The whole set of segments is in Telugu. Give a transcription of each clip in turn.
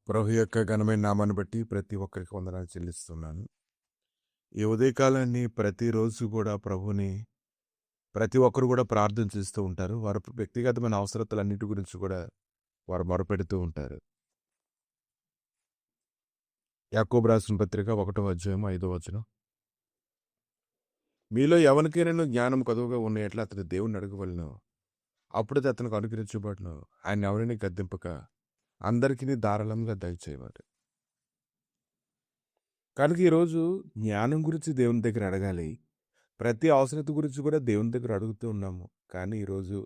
ప్రభు యొక్క ఘనమైన నామాన్ని బట్టి ప్రతి ఒక్కరికి వందనాలు చెల్లిస్తున్నాను. ఈ ఉదయకాలాన్ని ప్రతిరోజు కూడా ప్రభుని ప్రతి ఒక్కరు కూడా ప్రార్థన చేస్తూ ఉంటారు. వారి వ్యక్తిగతమైన అవసరతలన్నిటి గురించి కూడా వారు మొరపెడుతూ ఉంటారు. యాకోబు రాసిన పత్రిక 1వ అధ్యాయం 5వ వచనం. మీలో ఎవరికైనా జ్ఞానం కొదువుగా ఉన్న ఎట్లా అతని దేవుణ్ణి అడగవలెను. అప్పుడు అతనికి అనుగ్రహించబడును. ఆయన ఎవరిని గద్దింపక అందరికీ ధారాళంగా దయచేయవాడు. కనుక ఈరోజు జ్ఞానం గురించి దేవుని దగ్గర అడగాలి. ప్రతి అవసరత గురించి కూడా దేవుని దగ్గర అడుగుతూ ఉన్నాము. కానీ ఈరోజు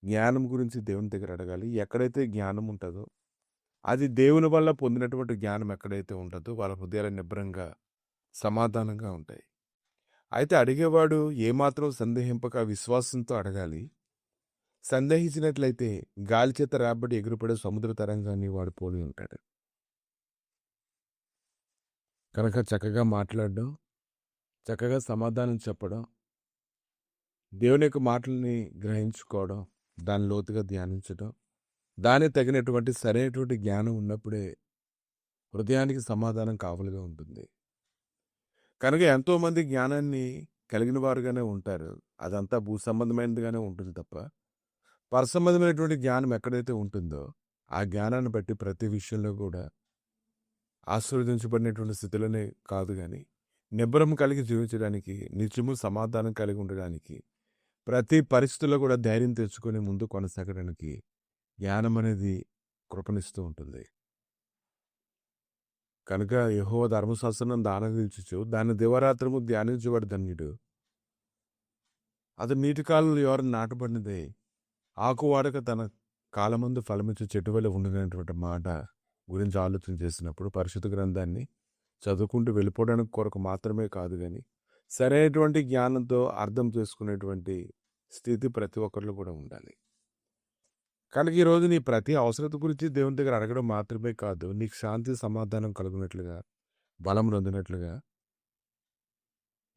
జ్ఞానం గురించి దేవుని దగ్గర అడగాలి. ఎక్కడైతే జ్ఞానం ఉంటుందో అది దేవుని వల్ల పొందినటువంటి జ్ఞానం ఎక్కడైతే ఉంటుందో వాళ్ళ హృదయాలు నిబ్బరంగా సమాధానంగా ఉంటాయి. అయితే అడిగేవాడు ఏమాత్రం సందేహింపక విశ్వాసంతో అడగాలి. సందేహించినట్లయితే గాలి చేత రాబడి ఎగురుపడే సముద్ర తరంగాన్ని వాడు పోలి ఉంటాడు. కనుక చక్కగా మాట్లాడడం, చక్కగా సమాధానం చెప్పడం, దేవుని యొక్క మాటల్ని గ్రహించుకోవడం, దాని లోతుగా ధ్యానించడం, దానికి తగినటువంటి సరైనటువంటి జ్ఞానం ఉన్నప్పుడే హృదయానికి సమాధానం కావలిగా ఉంటుంది. కనుక ఎంతోమంది జ్ఞానాన్ని కలిగిన వారుగానే ఉంటారు. అదంతా భూ సంబంధమైనదిగానే ఉంటుంది తప్ప పరసంబంధమైనటువంటి జ్ఞానం ఎక్కడైతే ఉంటుందో ఆ జ్ఞానాన్ని బట్టి ప్రతి విషయంలో కూడా ఆశీర్వదించబడినటువంటి స్థితిలోనే కాదు, కానీ నిబ్బరం కలిగి జీవించడానికి, నిత్యము సమాధానం కలిగి ఉండడానికి, ప్రతి పరిస్థితుల్లో కూడా ధైర్యం తెచ్చుకొని ముందు కొనసాగడానికి జ్ఞానం అనేది కృపణిస్తూ ఉంటుంది. కనుక యెహోవా ధర్మశాస్త్రం దానగించుచు దాన్ని దివారాత్రము ధ్యానించేవాడు ధన్యుడు. అది నీటి కాలంలో ఎవరు నాటబడినదే ఆకు వాడక తన కాలమందు ఫలమిచ్చే చెట్టు వల్ల ఉండనటువంటి మాట గురించి ఆలోచన చేసినప్పుడు పరిశుద్ధ గ్రంథాన్ని చదువుకుంటూ వెళ్ళిపోవడానికి కొరకు మాత్రమే కాదు, కానీ సరైనటువంటి జ్ఞానంతో అర్థం చేసుకునేటువంటి స్థితి ప్రతి ఒక్కరిలో కూడా ఉండాలి. కనుక ఈరోజు నీ ప్రతి అవసరత గురించి దేవుని దగ్గర అడగడం మాత్రమే కాదు, నీకు శాంతి సమాధానం కలుగునట్లుగా, బలం పొందినట్లుగా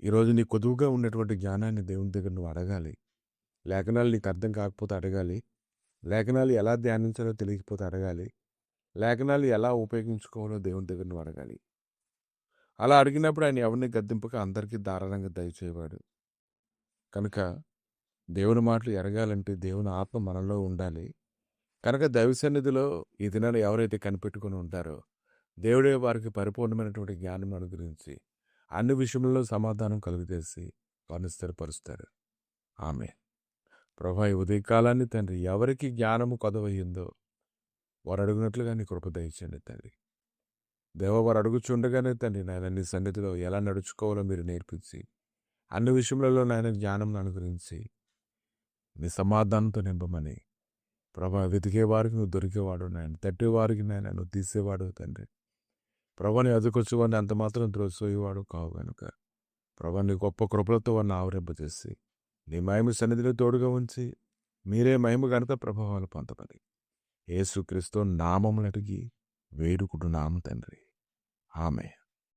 ఈరోజు నీ కొదువుగా ఉన్నటువంటి జ్ఞానాన్ని దేవుని దగ్గర నువ్వు అడగాలి. లేఖనాలు నీకు అర్థం కాకపోతే అడగాలి. లేఖనాలు ఎలా ధ్యానించాలో తెలియకపోతే అడగాలి. లేఖనాలు ఎలా ఉపయోగించుకోవాలో దేవుని దగ్గర నువ్వు అడగాలి. అలా అడిగినప్పుడు ఆయన ఎవరిని గద్దింపక అందరికీ ధారాళంగా దయచేవాడు. కనుక దేవుని మాటలు ఎరగాలంటే దేవుని ఆత్మ మనలో ఉండాలి. కనుక దైవ సన్నిధిలో ఈ దినాన్ని ఎవరైతే కనిపెట్టుకుని ఉంటారో దేవుడే వారికి పరిపూర్ణమైనటువంటి జ్ఞానం అనుగ్రహించి అన్ని విషయంలో సమాధానం కలుగజేసి వారిని స్థిరపరుస్తారు. ఆమె ప్రభా ఈ ఉదయకాలాన్ని తండ్రి ఎవరికి జ్ఞానము కొదవయ్యిందో వారు అడుగునట్లుగా నీ కృప దయచేయండి తండ్రి. దేవ వారు అడుగుచుండగానే తండ్రి నాయన నీ సన్నిధిలో ఎలా నడుచుకోవాలో మీరు నేర్పించి అన్ని విషయములలో నాయన జ్ఞానం అనుగ్రహించి నీ సమాధానంతో నింపమని ప్రభా వెతికేవారికి నువ్వు దొరికేవాడు నాయన, తట్టేవారికి నాయన నువ్వు తీసేవాడు తండ్రి. ప్రభా నీ అదుకొచ్చేవాడిని అంత మాత్రం త్రోసివేవాడు కావు కనుక ప్రభా నీ గొప్ప కృపలతో వారిని ఆవరింపజేసి నీ మహిమ సన్నిధిలో తోడుగా ఉంచి మీరే మహిమ ఘనత ప్రభావాలు పొందమని యేసుక్రీస్తు నామములు అడిగి వేడుకుంటున్నాము తండ్రి. ఆమె